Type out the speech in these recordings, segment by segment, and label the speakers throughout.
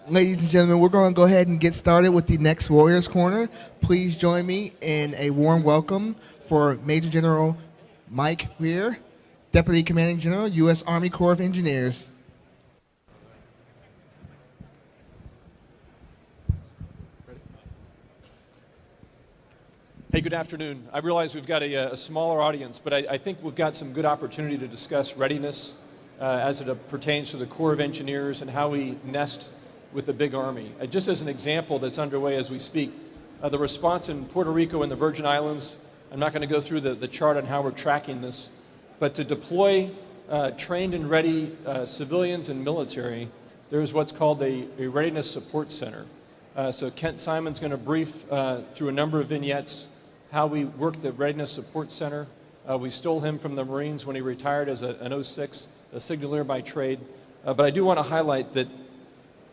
Speaker 1: Ladies and gentlemen, we're going to go ahead and get started with the next Warriors Corner. Please join me in a warm welcome for Major General Mike Wehr, Deputy Commanding General, U.S. Army Corps of Engineers.
Speaker 2: Hey, good afternoon. I realize we've got a smaller audience, but I think we've got some good opportunity to discuss readiness as it pertains to the Corps of Engineers and how we nest with the big Army. Just as an example that's underway as we speak, the response in Puerto Rico and the Virgin Islands, I'm not going to go through the chart on how we're tracking this, but to deploy trained and ready civilians and military, there's what's called a Readiness Support Center. So Kent Simon's going to brief through a number of vignettes how we work the Readiness Support Center. We stole him from the Marines when he retired as an 06, a signaller by trade. But I do want to highlight that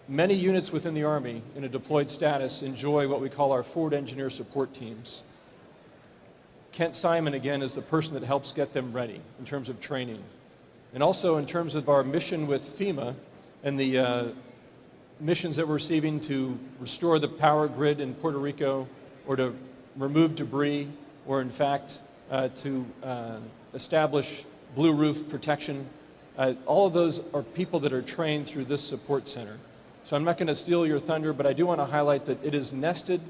Speaker 2: many units within the Army in a deployed status enjoy what we call our forward engineer support teams. Kent Simon, again, is the person that helps get them ready in terms of training. And also in terms of our mission with FEMA and the missions that we're receiving to restore the power grid in Puerto Rico or to remove debris or in fact to establish blue roof protection. All of those are people that are trained through this support center. So I'm not going to steal your thunder, but I do want to highlight that it is nested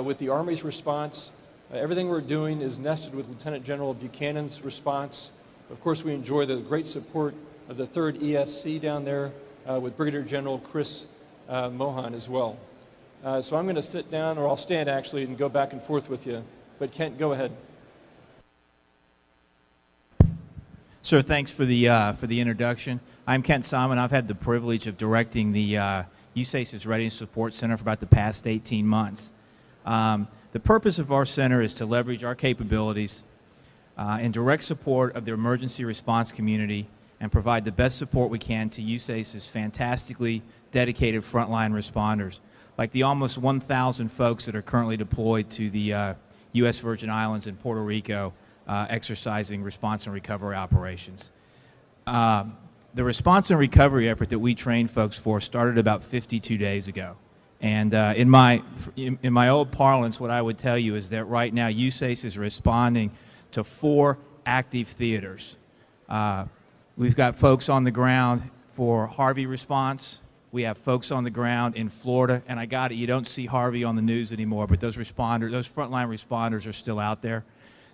Speaker 2: with the Army's response. Everything we're doing is nested with Lieutenant General Buchanan's response. Of course, we enjoy the great support of the 3rd ESC down there with Brigadier General Chris Mohan as well. So I'm going to sit down, or I'll stand actually, and go back and forth with you. But Kent, go ahead.
Speaker 3: Sir, thanks for the introduction. I'm Kent Simon. I've had the privilege of directing the USACE Readiness Support Center for about the past 18 months. The purpose of our center is to leverage our capabilities in direct support of the emergency response community and provide the best support we can to USACE's fantastically dedicated frontline responders, like the almost 1,000 folks that are currently deployed to the U.S. Virgin Islands and Puerto Rico exercising response and recovery operations. The response and recovery effort that we trained folks for started about 52 days ago. And in my old parlance, what I would tell you is that right now USACE is responding to 4 active theaters. We've got folks on the ground for Harvey response. We have folks on the ground in Florida, and I got it, you don't see Harvey on the news anymore, but those frontline responders are still out there.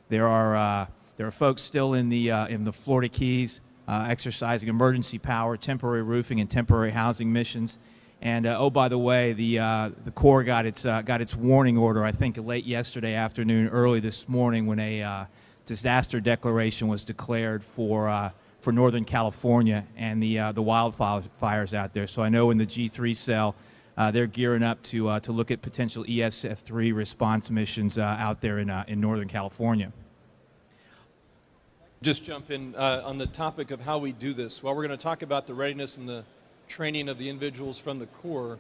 Speaker 3: There are folks still in the Florida Keys exercising emergency power, temporary roofing, and temporary housing missions. And oh, by the way, the Corps got its warning order, I think, late yesterday afternoon, early this morning, when a disaster declaration was declared for Northern California and the wildfires out there. So I know in the G3 cell, they're gearing up to look at potential ESF3 response missions out there in Northern California.
Speaker 2: Just jump in on the topic of how we do this. While we're going to talk about the readiness and the training of the individuals from the Corps,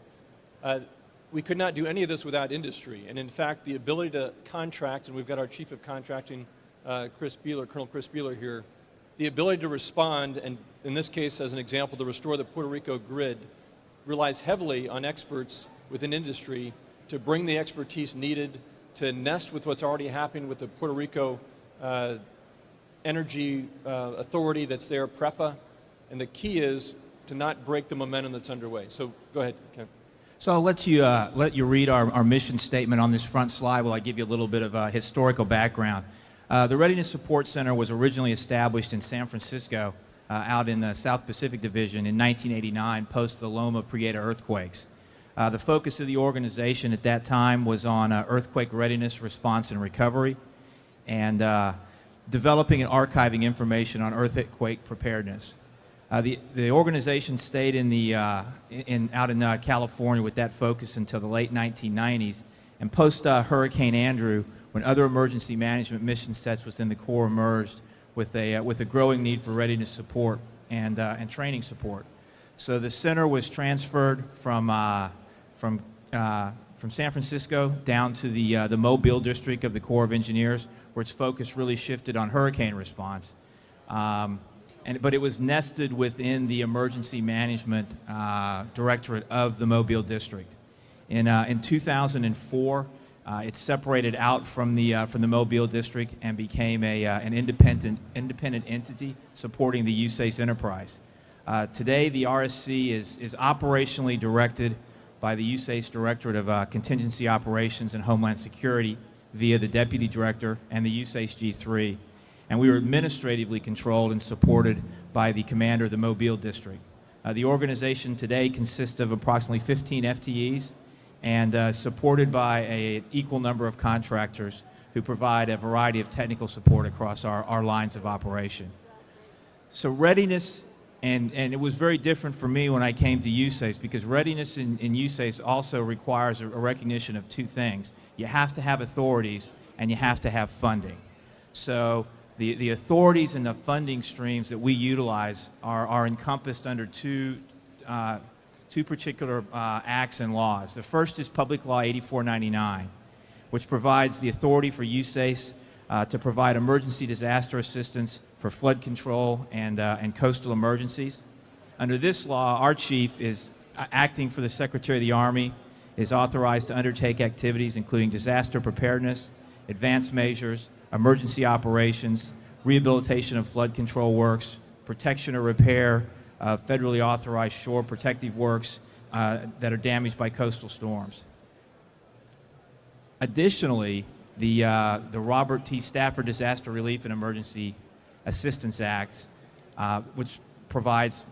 Speaker 2: we could not do any of this without industry. And in fact, the ability to contract, and we've got our Chief of Contracting, Colonel Chris Beeler here, the ability to respond, and in this case, as an example, to restore the Puerto Rico grid, relies heavily on experts within industry to bring the expertise needed to nest with what's already happening with the Puerto Rico Energy Authority that's there, PREPA, and the key is to not break the momentum that's underway. So go ahead, Ken.
Speaker 3: So I'll let you read our mission statement on this front slide while I give you a little bit of historical background. The Readiness Support Center was originally established in San Francisco out in the South Pacific Division in 1989 post the Loma Prieta earthquakes. The focus of the organization at that time was on earthquake readiness, response, and recovery, and developing and archiving information on earthquake preparedness. The organization stayed out in California with that focus until the late 1990s, and post Hurricane Andrew, when other emergency management mission sets within the Corps emerged with a growing need for readiness support and training support. So the center was transferred from San Francisco down to the Mobile district of the Corps of Engineers, where its focus really shifted on hurricane response. but it was nested within the Emergency Management Directorate of the Mobile District. In 2004, it separated out from the Mobile District and became an independent entity supporting the USACE enterprise. Today, the RSC is operationally directed by the USACE Directorate of Contingency Operations and Homeland Security via the Deputy Director and the USACE G3. And we are administratively controlled and supported by the commander of the Mobile District. The organization today consists of approximately 15 FTEs and supported by an equal number of contractors who provide a variety of technical support across our lines of operation. So readiness, and it was very different for me when I came to USACE, because readiness in USACE also requires a recognition of two things. You have to have authorities and you have to have funding. So the authorities and the funding streams that we utilize are encompassed under two particular acts and laws. The first is Public Law 8499, which provides the authority for USACE to provide emergency disaster assistance for flood control and coastal emergencies. Under this law, our chief is acting for the Secretary of the Army, is authorized to undertake activities including disaster preparedness, advanced measures, emergency operations, rehabilitation of flood control works, protection or repair of federally authorized shore protective works that are damaged by coastal storms. Additionally, the Robert T. Stafford Disaster Relief and Emergency Assistance Act, which provides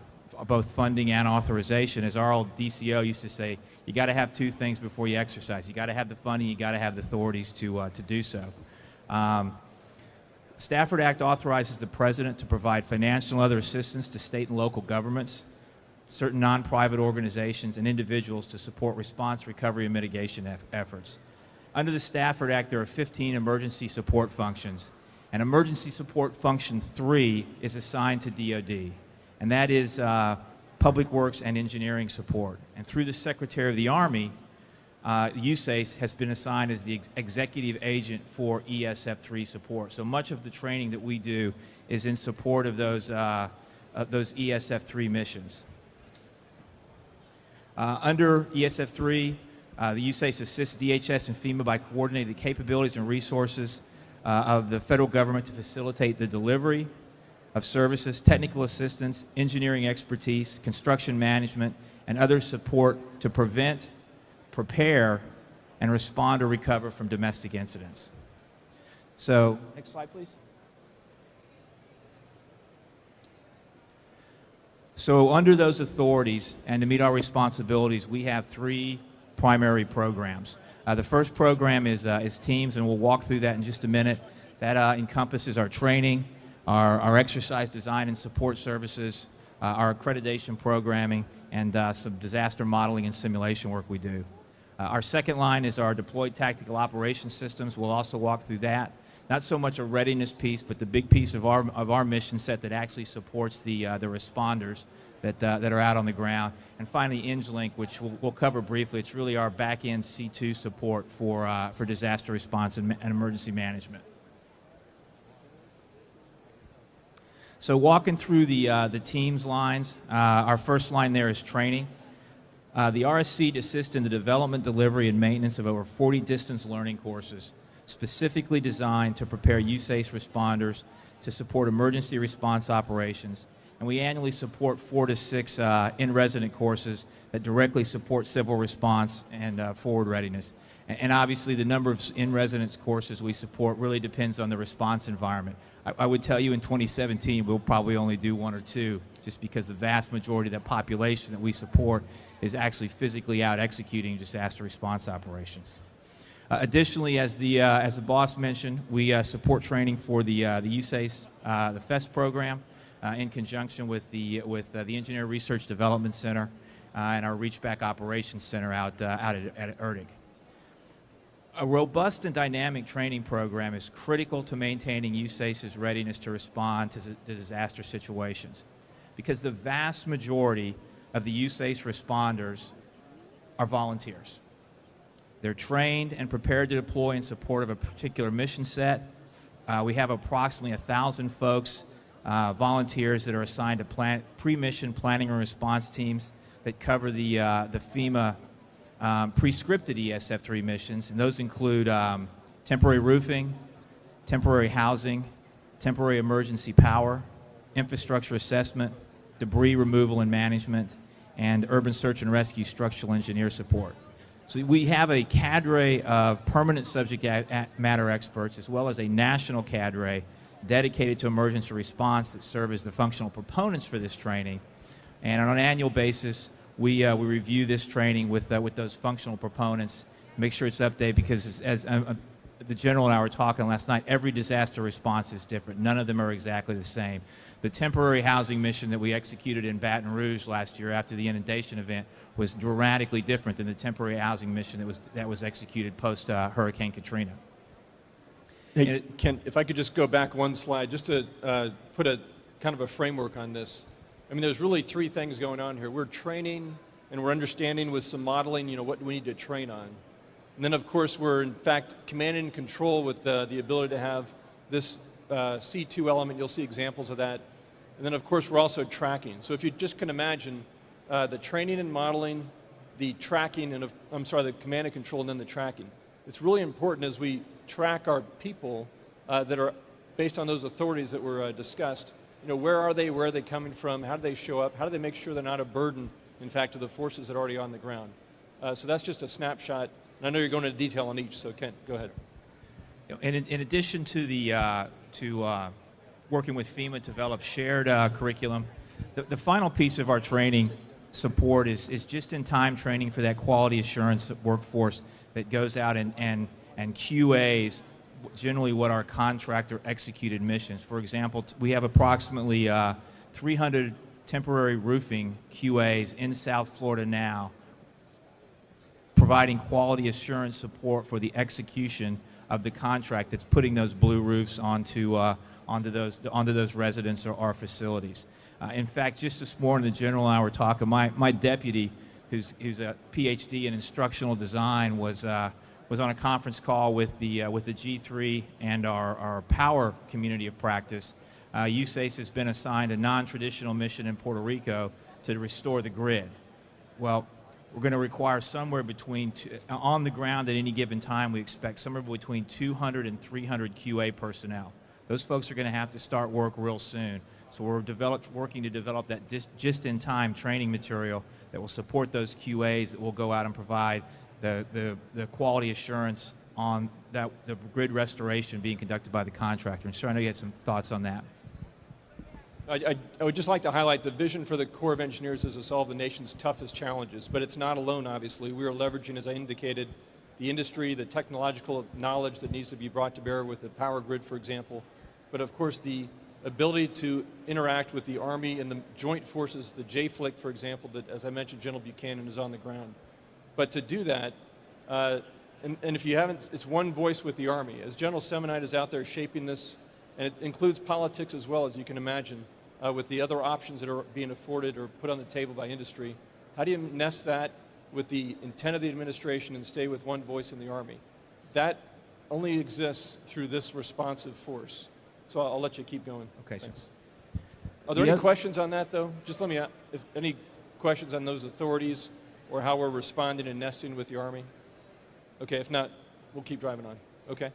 Speaker 3: both funding and authorization. As our old DCO used to say, you got to have two things before you exercise. You got to have the funding, you got to have the authorities to do so. Stafford Act authorizes the President to provide financial and other assistance to state and local governments, certain non-private organizations, and individuals to support response, recovery, and mitigation efforts. Under the Stafford Act, there are 15 emergency support functions, and Emergency Support Function 3 is assigned to DoD, and that is Public Works and Engineering Support. And through the Secretary of the Army, USACE has been assigned as the executive agent for ESF3 support. So much of the training that we do is in support of those ESF3 missions. Under ESF3, the USACE assists DHS and FEMA by coordinating the capabilities and resources of the federal government to facilitate the delivery of services, technical assistance, engineering expertise, construction management, and other support to prevent, prepare, and respond or recover from domestic incidents. So, next slide, please. So under those authorities and to meet our responsibilities, we have three primary programs. The first program is TEAMS, and we'll walk through that in just a minute. That encompasses our training, our exercise design and support services, our accreditation programming, and some disaster modeling and simulation work we do. Our second line is our deployed tactical operations systems. We'll also walk through that. Not so much a readiness piece, but the big piece of our mission set that actually supports the responders that are out on the ground. And finally, IngeLink, which we'll cover briefly. It's really our back-end C2 support for disaster response and emergency management. So walking through the TEAMS lines, our first line there is training. The RSC assists in the development, delivery, and maintenance of over 40 distance learning courses, specifically designed to prepare USACE responders to support emergency response operations. And we annually support 4 to 6 in-resident courses that directly support civil response and forward readiness. And obviously the number of in-residence courses we support really depends on the response environment. I would tell you in 2017 we'll probably only do 1 or 2, just because the vast majority of that population that we support is actually physically out executing disaster response operations. Additionally, as the boss mentioned, we support training for the USACE, the FEST program, in conjunction with the Engineer Research Development Center and our Reachback Operations Center out at ERDIC. A robust and dynamic training program is critical to maintaining USACE's readiness to respond to disaster situations, because the vast majority of the USACE responders are volunteers. They're trained and prepared to deploy in support of a particular mission set. We have approximately 1,000 folks volunteers that are assigned to pre-mission planning and response teams that cover the FEMA pre-scripted ESF3 missions, and those include temporary roofing, temporary housing, temporary emergency power, infrastructure assessment, debris removal and management, and urban search and rescue structural engineer support. So we have a cadre of permanent subject matter experts as well as a national cadre dedicated to emergency response that serve as the functional proponents for this training. And on an annual basis, we review this training with those functional proponents, make sure it's updated, because as the General and I were talking last night, every disaster response is different. None of them are exactly the same. The temporary housing mission that we executed in Baton Rouge last year after the inundation event was dramatically different than the temporary housing mission that was executed post Hurricane Katrina.
Speaker 2: Hey, Ken, if I could just go back one slide, just to put a kind of a framework on this. I mean, there's really three things going on here. We're training and we're understanding with some modeling, you know, what we need to train on. And then, of course, we're in fact command and control with the ability to have this C2 element. You'll see examples of that. And then, of course, we're also tracking. So if you just can imagine the training and modeling, the tracking, and the command and control, and then the tracking. It's really important as we track our people that are based on those authorities that were discussed. You know, where are they coming from, how do they show up, how do they make sure they're not a burden, in fact, to the forces that are already on the ground. So that's just a snapshot, and I know you're going into detail on each, so Kent, go ahead.
Speaker 3: In addition to the working with FEMA to develop shared curriculum, the final piece of our training support is just-in-time training for that quality assurance workforce that goes out and QAs generally what are contractor executed missions. For example, we have approximately 300 temporary roofing QAs in South Florida now, providing quality assurance support for the execution of the contract that's putting those blue roofs onto those residents or our facilities. In fact, just this morning, the General and I were talking. My deputy, who's a PhD in instructional design, was on a conference call with the G3 and our power community of practice. USACE has been assigned a non-traditional mission in Puerto Rico to restore the grid. Well, we're going to require somewhere between, on the ground at any given time, we expect somewhere between 200 and 300 QA personnel. Those folks are going to have to start work real soon. So we're working to develop that just-in-time training material that will support those QAs that will go out and provide the quality assurance on the grid restoration being conducted by the contractor. And sir, I know you had some thoughts on that.
Speaker 2: I would just like to highlight the vision for the Corps of Engineers is to solve the nation's toughest challenges, but it's not alone, obviously. We are leveraging, as I indicated, the industry, the technological knowledge that needs to be brought to bear with the power grid, for example, but of course the ability to interact with the Army and the joint forces, the JFLIC, for example, that, as I mentioned, General Buchanan is on the ground. But to do that, and if you haven't, it's one voice with the Army. As General Semonite is out there shaping this, and it includes politics as well, as you can imagine, with the other options that are being afforded or put on the table by industry, how do you nest that with the intent of the administration and stay with one voice in the Army? That only exists through this responsive force. So I'll let you keep going.
Speaker 3: Okay,
Speaker 2: thanks. Are there any questions on that, though? Just let me ask, if any questions on those authorities or how we're responding and nesting with the Army? Okay, if not, we'll keep driving on. Okay.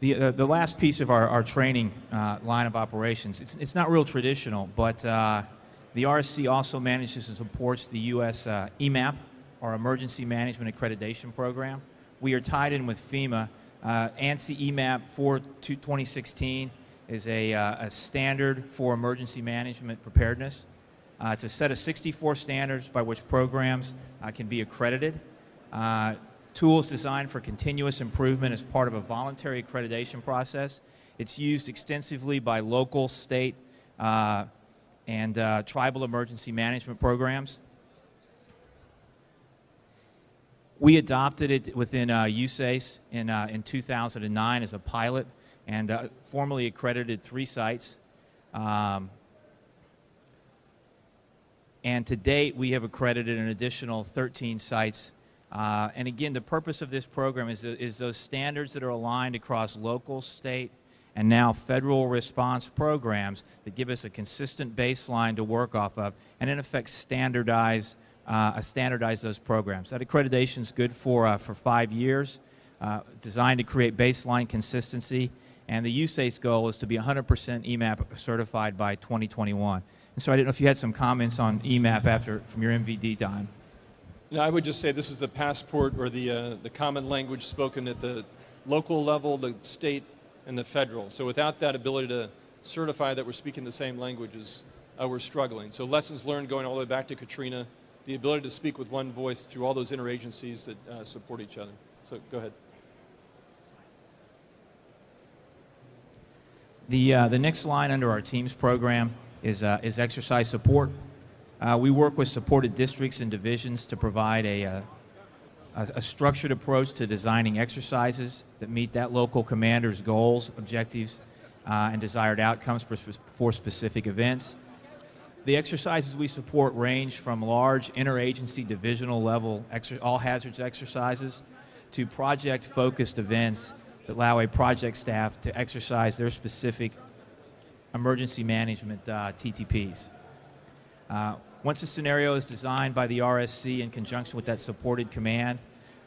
Speaker 3: The last piece of our training line of operations, it's not real traditional, but the RSC also manages and supports the U.S. EMAP, our Emergency Management Accreditation Program. We are tied in with FEMA. ANSI EMAP for 2016 is a standard for emergency management preparedness. It's a set of 64 standards by which programs can be accredited. Tools designed for continuous improvement as part of a voluntary accreditation process. It's used extensively by local, state, and tribal emergency management programs. We adopted it within USACE in 2009 as a pilot and formally accredited 3 sites. And to date, we have accredited an additional 13 sites. And again, the purpose of this program is those standards that are aligned across local, state, and now federal response programs that give us a consistent baseline to work off of, and in effect standardize those programs. That accreditation is good for 5 years, designed to create baseline consistency, and the USACE goal is to be 100% EMAP certified by 2021. And so I didn't know if you had some comments on EMAP from your MVD time.
Speaker 2: No, I would just say this is the passport, or the common language spoken at the local level, the state, and the federal. So without that ability to certify that we're speaking the same languages, we're struggling. So lessons learned going all the way back to Katrina, the ability to speak with one voice through all those interagencies that support each other. So go ahead.
Speaker 3: The next line under our TEAMS program is exercise support. We work with supported districts and divisions to provide a structured approach to designing exercises that meet that local commander's goals, objectives, and desired outcomes for specific events. The exercises we support range from large interagency divisional level all hazards exercises to project-focused events that allow a project staff to exercise their specific emergency management TTPs. Once a scenario is designed by the RSC in conjunction with that supported command,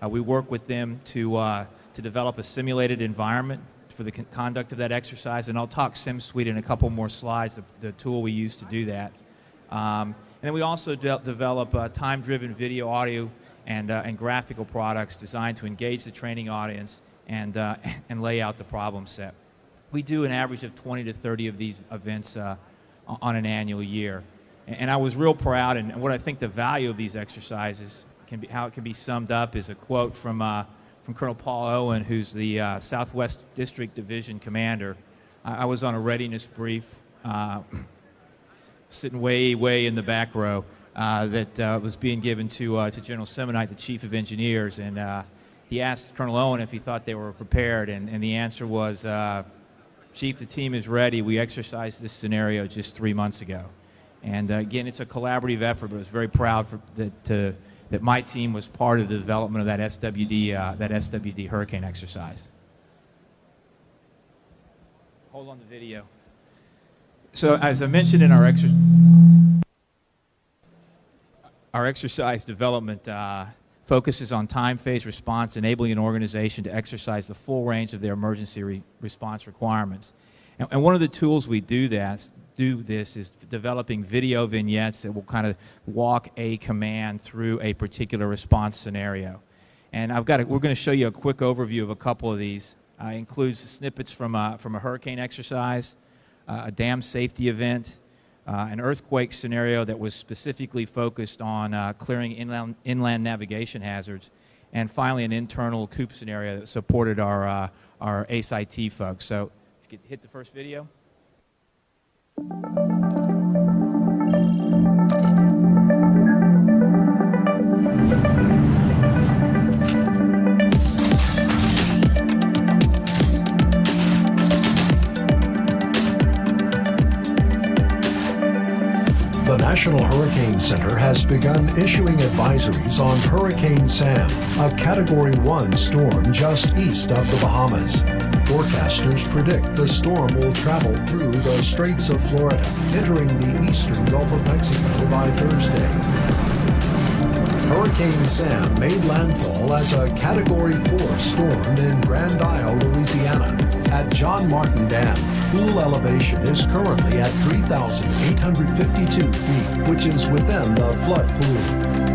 Speaker 3: we work with them to develop a simulated environment for the conduct of that exercise, and I'll talk SimSuite in a couple more slides, the tool we use to do that. And then we also develop time-driven video, audio, and graphical products designed to engage the training audience and lay out the problem set. We do an average of 20 to 30 of these events on an annual year. And I was real proud, and what I think the value of these exercises how it can be summed up is a quote from Colonel Paul Owen, who's the Southwest District Division Commander. I was on a readiness brief, sitting way in the back row, that was being given to General Semonite, the Chief of Engineers, and he asked Colonel Owen if he thought they were prepared, and the answer was, Chief, the team is ready. We exercised this scenario just 3 months ago. And again, it's a collaborative effort, but I was very proud that my team was part of the development of that SWD hurricane exercise. Hold on the video. So as I mentioned in our exercise development focuses on time phase response, enabling an organization to exercise the full range of their emergency response requirements. And one of the tools we do this is developing video vignettes that will kind of walk a command through a particular response scenario. And we're going to show you a quick overview of a couple of these. It includes snippets from a hurricane exercise, a dam safety event, an earthquake scenario that was specifically focused on clearing inland navigation hazards, and finally an internal COOP scenario that supported our ACE-IT folks. So if you could hit the first video.
Speaker 4: The National Hurricane Center has begun issuing advisories on Hurricane Sam, a Category 1 storm just east of the Bahamas. Forecasters predict the storm will travel through the Straits of Florida, entering the eastern Gulf of Mexico by Thursday. Hurricane Sam made landfall as a Category 4 storm in Grand Isle, Louisiana. At John Martin Dam, pool elevation is currently at 3,852 feet, which is within the flood pool.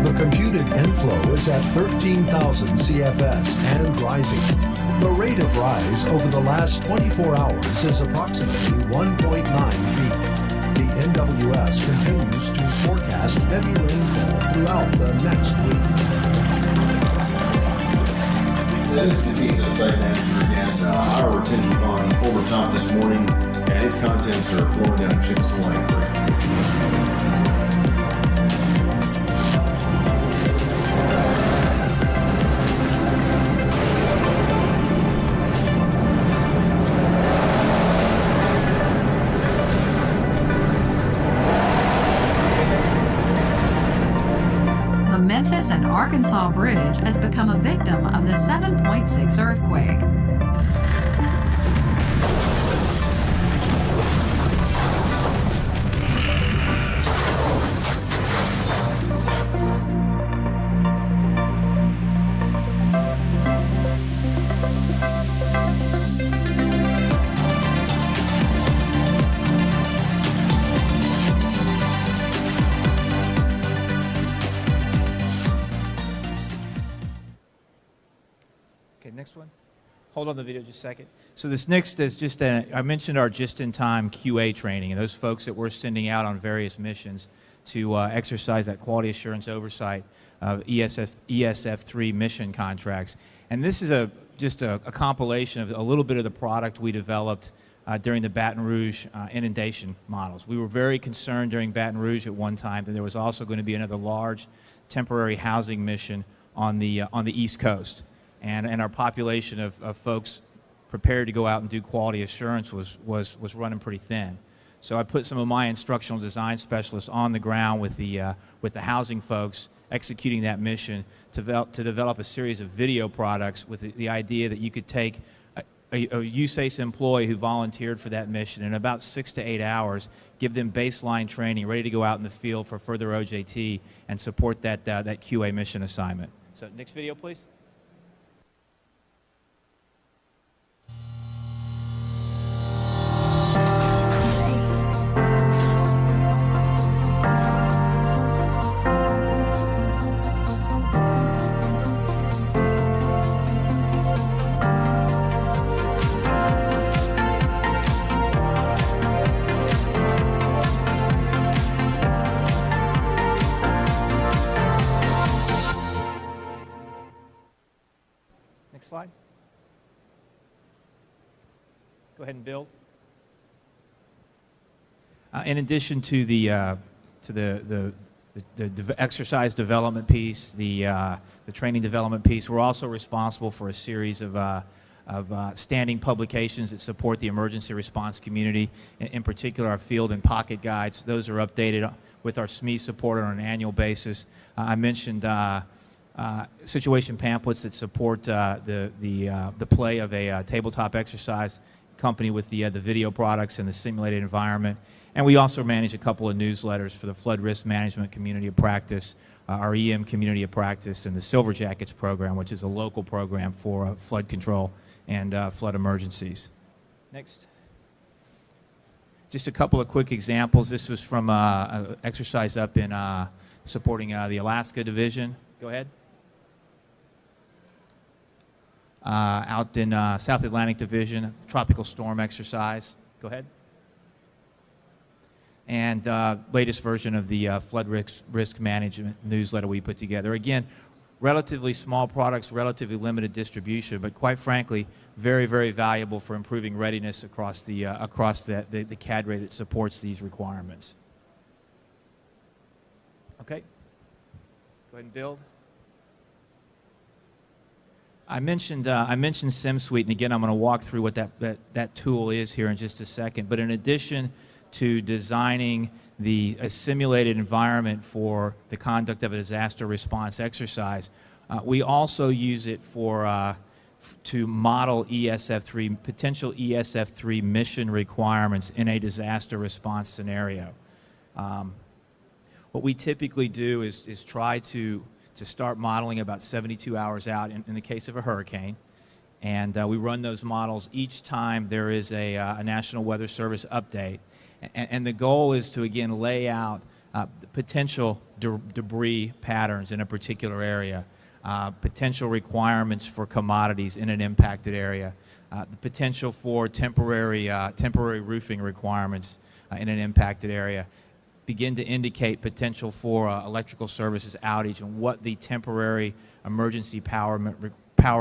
Speaker 4: The computed inflow is at 13,000 CFS and rising. The rate of rise over the last 24 hours is approximately 1.9 feet. The NWS continues to forecast heavy rainfall throughout the next week.
Speaker 5: This is the DSO site manager again. Our retention pond overtopped this morning, and its contents are flowing down Chickasaw Creek.
Speaker 6: Memphis and Arkansas Bridge has become a victim of the 7.6 earthquake.
Speaker 3: next one. Hold on the video just a second. So this next is just I mentioned our just-in-time QA training, and those folks that we're sending out on various missions to exercise that quality assurance oversight of ESF3 mission contracts. And this is just a compilation of a little bit of the product we developed during the Baton Rouge inundation models. We were very concerned during Baton Rouge at one time that there was also going to be another large temporary housing mission on the East Coast. And our population of folks prepared to go out and do quality assurance was running pretty thin. So I put some of my instructional design specialists on the ground with the housing folks executing that mission to develop a series of video products with the idea that you could take a USACE employee who volunteered for that mission in about 6 to 8 hours, give them baseline training, ready to go out in the field for further OJT and support that QA mission assignment. So next video, please. Slide. Go ahead and build. In addition to the exercise development piece, the training development piece, we're also responsible for a series of standing publications that support the emergency response community. In particular, our field and pocket guides. Those are updated with our SME support on an annual basis. I mentioned situation pamphlets that support the play of a tabletop exercise company with the video products and the simulated environment. And we also manage a couple of newsletters for the Flood Risk Management Community of Practice, our EM Community of Practice, and the Silver Jackets program, which is a local program for flood control and flood emergencies. Next. Just a couple of quick examples. This was from an exercise up in supporting the Alaska Division. Go ahead. Out in South Atlantic Division, tropical storm exercise. Go ahead. And latest version of the flood risk management newsletter we put together. Again, relatively small products, relatively limited distribution, but quite frankly, very, very valuable for improving readiness across the cadre that supports these requirements. Okay. Go ahead and build. I mentioned SimSuite, and again, I'm going to walk through what that tool is here in just a second. But in addition to designing a simulated environment for the conduct of a disaster response exercise, we also use it to model ESF3, potential ESF3 mission requirements in a disaster response scenario. What we typically do is try to start modeling about 72 hours out in the case of a hurricane. And we run those models each time there is a National Weather Service update. And the goal is to, again, lay out potential debris patterns in a particular area, potential requirements for commodities in an impacted area, the potential for temporary roofing requirements in an impacted area, begin to indicate potential for electrical services outage and what the temporary emergency power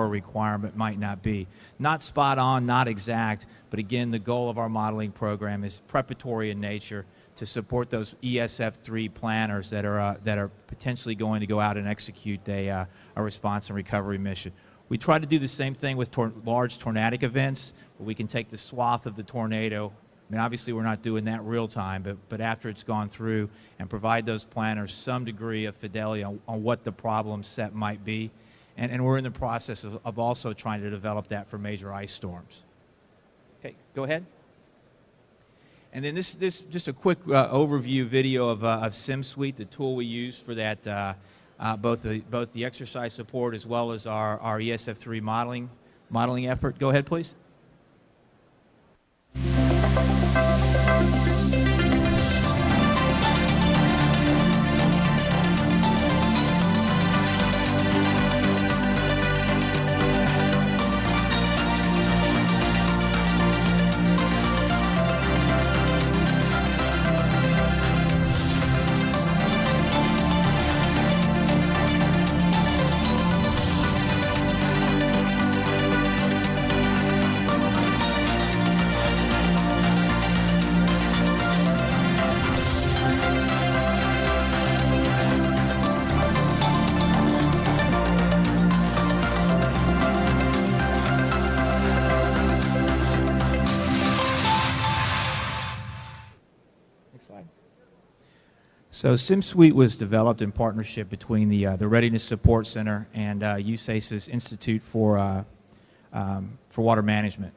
Speaker 3: requirement might not be. Not spot on, not exact, but again, the goal of our modeling program is preparatory in nature to support those ESF3 planners that are potentially going to go out and execute a response and recovery mission. We try to do the same thing with large tornadic events, where we can take the swath of the tornado. I mean, obviously, we're not doing that real time, but after it's gone through, and provide those planners some degree of fidelity on what the problem set might be. And we're in the process of also trying to develop that for major ice storms. Okay, go ahead. And then this just a quick overview video of SimSuite, the tool we use for that, both the exercise support as well as our ESF3 modeling effort. Go ahead, please. So SimSuite was developed in partnership between the Readiness Support Center and USACE's Institute for Water Management,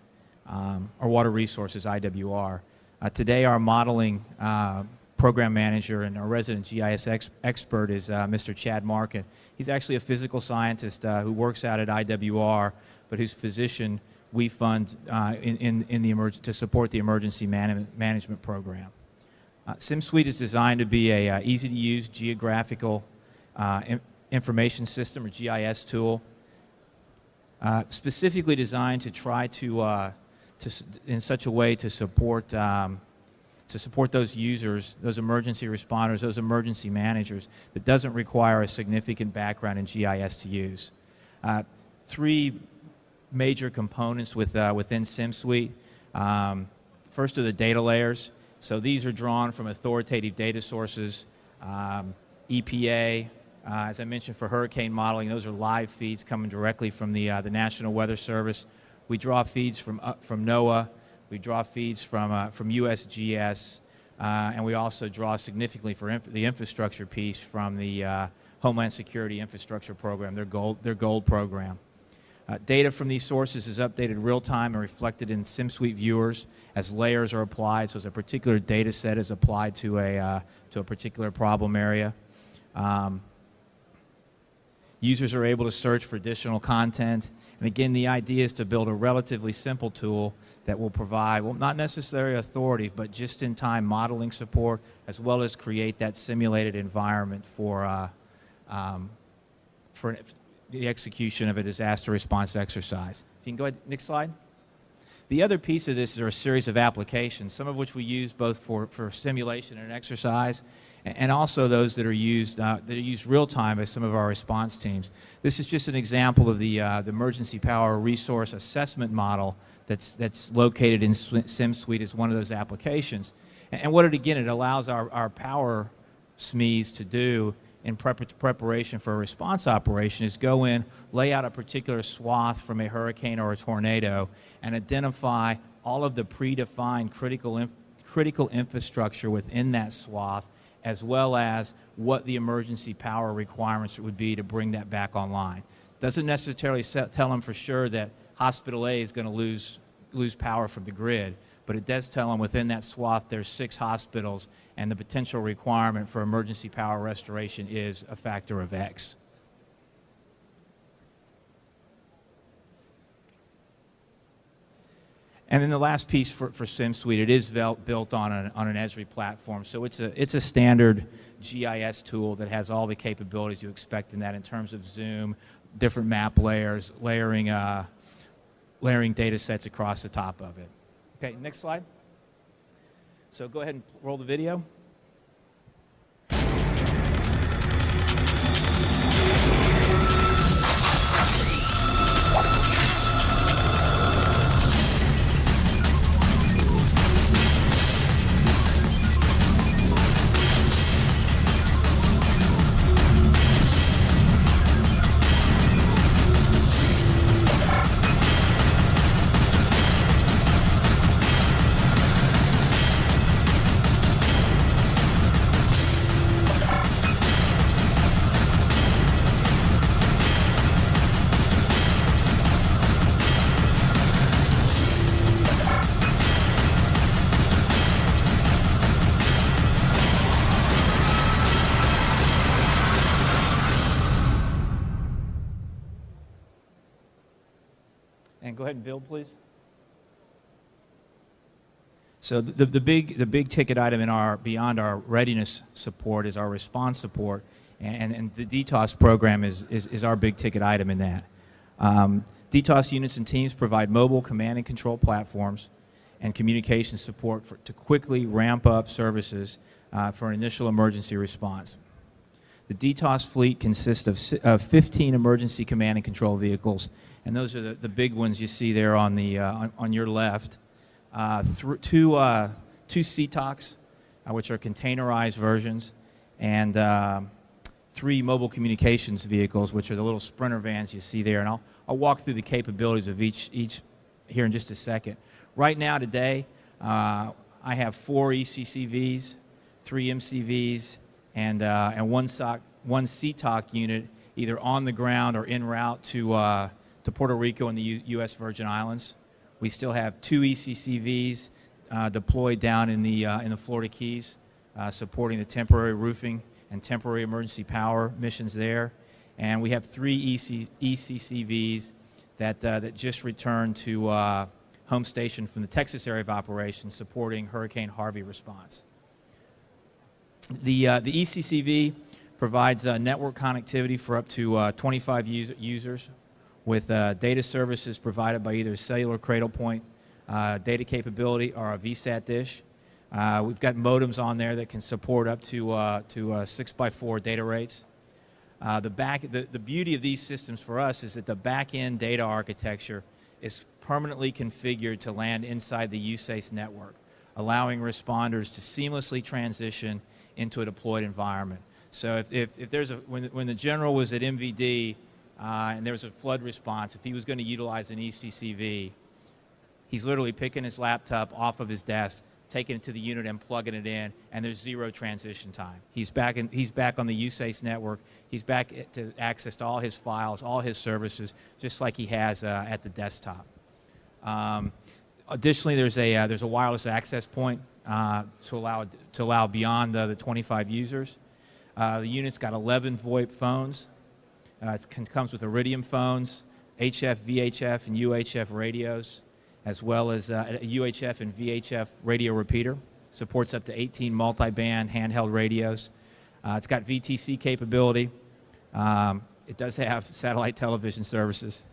Speaker 3: or Water Resources, IWR. Today our modeling program manager and our resident GIS expert is Mr. Chad Markin. He's actually a physical scientist who works out at IWR, but whose position we fund to support the emergency management program. SimSuite is designed to be a easy-to-use geographical information system, or GIS tool, specifically designed to try to in such a way to support those users, those emergency responders, those emergency managers, that doesn't require a significant background in GIS to use. Three major components within SimSuite. First are the data layers. So these are drawn from authoritative data sources. EPA, as I mentioned, for hurricane modeling, those are live feeds coming directly from the National Weather Service. We draw feeds from NOAA. We draw feeds from USGS, and we also draw significantly for the infrastructure piece from the Homeland Security Infrastructure Program, their gold program. Data from these sources is updated real-time and reflected in SimSuite viewers as layers are applied. So as a particular data set is applied to a particular problem area. Users are able to search for additional content. And again, the idea is to build a relatively simple tool that will provide, well, not necessarily authority, but just-in-time modeling support, as well as create that simulated environment for the execution of a disaster response exercise. If you can go ahead, next slide. The other piece of this are a series of applications, some of which we use both for simulation and exercise, and also those that are used real-time by some of our response teams. This is just an example of the emergency power resource assessment model that's located in SimSuite as one of those applications. And what it allows our power SMEs to do in preparation for a response operation is go in, lay out a particular swath from a hurricane or a tornado, and identify all of the predefined critical infrastructure within that swath, as well as what the emergency power requirements would be to bring that back online. Doesn't necessarily tell them for sure that Hospital A is going to lose power from the grid, but it does tell them within that swath there's 6 hospitals, and the potential requirement for emergency power restoration is a factor of X. And then the last piece for SimSuite, it is built on an Esri platform, so it's a standard GIS tool that has all the capabilities you expect in that in terms of zoom, different map layers, layering data sets across the top of it. Okay, next slide. So go ahead and roll the video. And go ahead and build, please. So the big ticket item in beyond our readiness support is our response support, and the DTOS program is our big ticket item in that. DTOS units and teams provide mobile command and control platforms and communication support to quickly ramp up services for an initial emergency response. The DTOS fleet consists of 15 emergency command and control vehicles, and those are the big ones you see there on your left. Two CTOCs, which are containerized versions, and 3 mobile communications vehicles, which are the little Sprinter vans you see there. And I'll walk through the capabilities of each here in just a second. Right now, today, I have 4 ECCVs, 3 MCVs, and one CTOC unit either on the ground or en route to Puerto Rico and the U.S. Virgin Islands. We still have 2 ECCVs deployed down in the Florida Keys, supporting the temporary roofing and temporary emergency power missions there. And we have 3 ECCVs that just returned to home station from the Texas area of operations, supporting Hurricane Harvey response. The ECCV provides network connectivity for up to 25 users, with data services provided by either cellular cradle point data capability or a VSAT dish. We've got modems on there that can support up to 6x4 data rates. The beauty of these systems for us is that the back-end data architecture is permanently configured to land inside the USACE network, allowing responders to seamlessly transition into a deployed environment. So if there's when the general was at MVD and there was a flood response, if he was going to utilize an ECCV, he's literally picking his laptop off of his desk, taking it to the unit and plugging it in, and there's 0 transition time. He's back on the USACE network. He's back to access to all his files, all his services, just like he has at the desktop. Additionally, there's a wireless access point to allow beyond the 25 users. The unit's got 11 VoIP phones. It comes with Iridium phones, HF, VHF, and UHF radios, as well as a UHF and VHF radio repeater. Supports up to 18 multi-band handheld radios. It's got VTC capability. It does have satellite television services.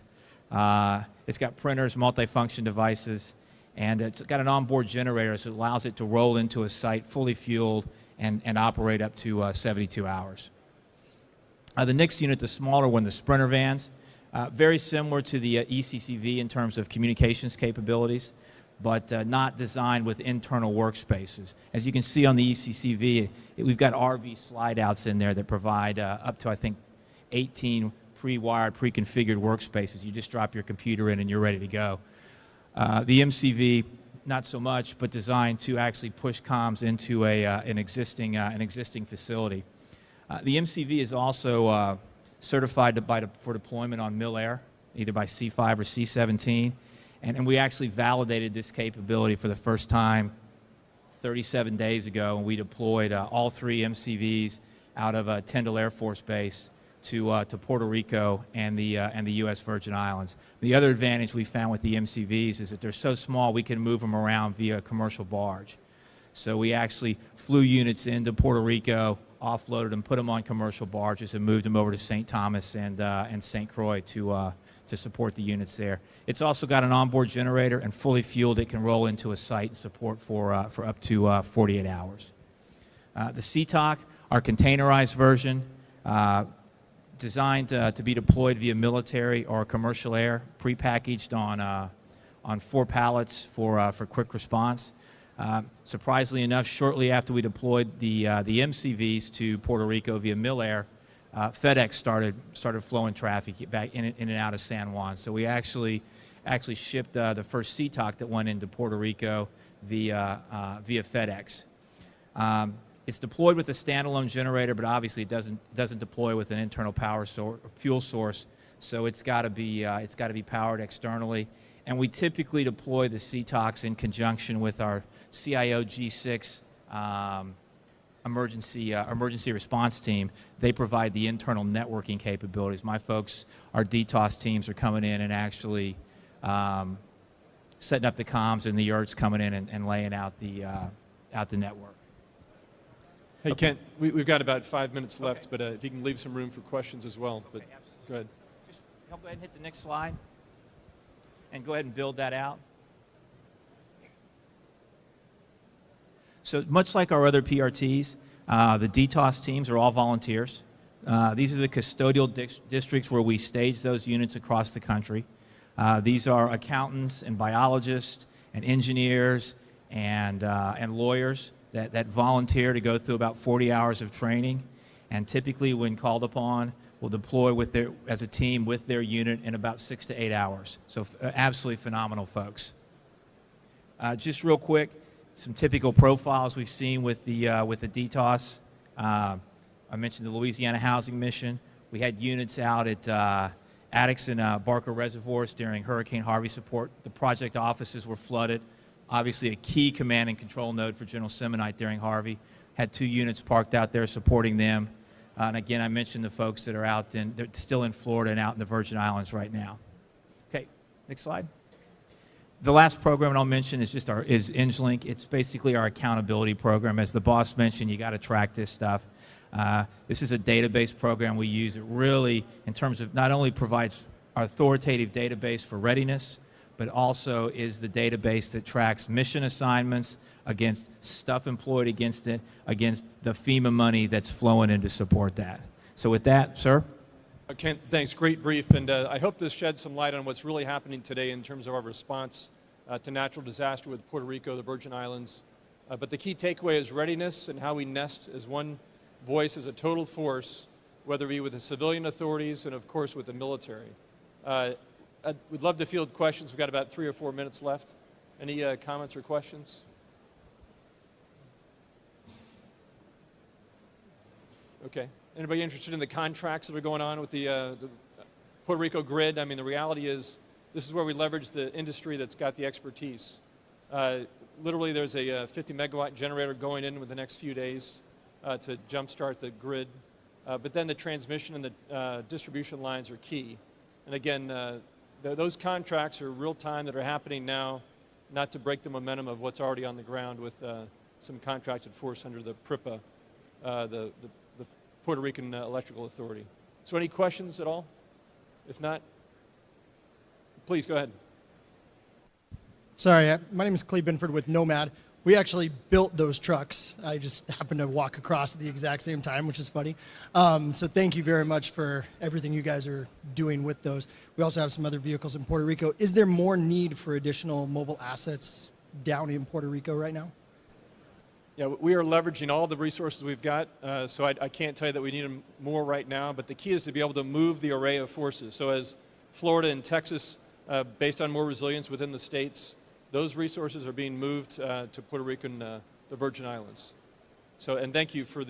Speaker 3: It's got printers, multifunction devices, and it's got an onboard generator, so it allows it to roll into a site fully fueled and operate up to 72 hours. The next unit, the smaller one, the Sprinter vans, very similar to the ECCV in terms of communications capabilities, but not designed with internal workspaces. As you can see on the ECCV, we've got RV slide outs in there that provide up to, I think, 18 pre-wired, pre-configured workspaces. You just drop your computer in and you're ready to go. The MCV, not so much, but designed to actually push comms into an existing facility. The MCV is also certified for deployment on mil-air, either by C5 or C17, and we actually validated this capability for the first time 37 days ago, and we deployed all 3 MCVs out of Tyndall Air Force Base to Puerto Rico and the U.S. Virgin Islands. The other advantage we found with the MCVs is that they're so small we can move them around via commercial barge. So we actually flew units into Puerto Rico, offloaded them, put them on commercial barges, and moved them over to St. Thomas and St. Croix to support the units there. It's also got an onboard generator, and fully fueled, it can roll into a site and support for up to 48 hours. The CTOC, our containerized version, designed to be deployed via military or commercial air, prepackaged on 4 pallets for quick response. Surprisingly enough, shortly after we deployed the MCVs to Puerto Rico via mil-air, FedEx started flowing traffic back in and out of San Juan. So we actually shipped the first CTOC that went into Puerto Rico via FedEx. It's deployed with a standalone generator, but obviously it doesn't deploy with an internal fuel source. So it's got to be powered externally. And we typically deploy the CTOCs in conjunction with our CIO G6 emergency response team. They provide the internal networking capabilities. My folks, our DTOS teams, are coming in and actually setting up the comms, and the YERT's coming in and laying out the network.
Speaker 2: Hey,
Speaker 3: Okay.
Speaker 2: Kent, we've got about 5 minutes left, but if you can leave some room for questions as well. But go ahead.
Speaker 3: Just go ahead and hit the next slide, and go ahead and build that out. So much like our other PRTs, the DTOS teams are all volunteers. These are the custodial districts where we stage those units across the country. These are accountants and biologists and engineers and lawyers that volunteer to go through about 40 hours of training, and typically when called upon will deploy as a team with their unit in about 6 to 8 hours. So absolutely phenomenal folks. Just real quick, some typical profiles we've seen with the DTOS. I mentioned the Louisiana Housing Mission. We had units out at Addicks and Barker Reservoirs during Hurricane Harvey support. The project offices were flooded. Obviously a key command and control node for General Semonite during Harvey. Had 2 units parked out there supporting them. And again, I mentioned the folks that are out they're still in Florida and out in the Virgin Islands right now. Okay, next slide. The last program I'll mention is just is IngeLink. It's basically our accountability program. As the boss mentioned, you got to track this stuff. This is a database program we use. It really, in terms of not only provides our authoritative database for readiness, but also is the database that tracks mission assignments against stuff employed against it, against the FEMA money that's flowing in to support that. So with that, sir.
Speaker 2: Kent, thanks. Great brief, and I hope this sheds some light on what's really happening today in terms of our response to natural disaster with Puerto Rico, the Virgin Islands. But the key takeaway is readiness and how we nest as one voice, as a total force, whether it be with the civilian authorities and, of course, with the military. We'd love to field questions. We've got about 3 or 4 minutes left. Any comments or questions? Okay. Anybody interested in the contracts that are going on with the Puerto Rico grid? I mean, the reality is this is where we leverage the industry that's got the expertise. Literally, there's a 50-megawatt generator going in the next few days to jumpstart the grid. But then the transmission and the distribution lines are key. And again, those contracts are real-time that are happening now, not to break the momentum of what's already on the ground with some contracted force under the PRIPA, the Puerto Rican Electrical Authority. So any questions at all? If not, please go ahead.
Speaker 7: Sorry, my name is Cleve Binford with Nomad. We actually built those trucks. I just happened to walk across at the exact same time, which is funny. So thank you very much for everything you guys are doing with those. We also have some other vehicles in Puerto Rico. Is there more need for additional mobile assets down in Puerto Rico right now?
Speaker 2: Yeah, we are leveraging all the resources we've got, so I can't tell you that we need them more right now, but the key is to be able to move the array of forces. So as Florida and Texas, based on more resilience within the states, those resources are being moved to Puerto Rico and the Virgin Islands. So, and thank you for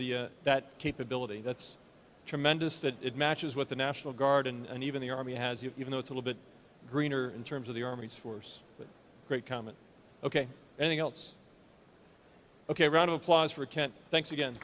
Speaker 2: that capability. That's tremendous that it matches what the National Guard and even the Army has, even though it's a little bit greener in terms of the Army's force. But great comment. Okay, anything else? Okay, round of applause for Kent. Thanks again.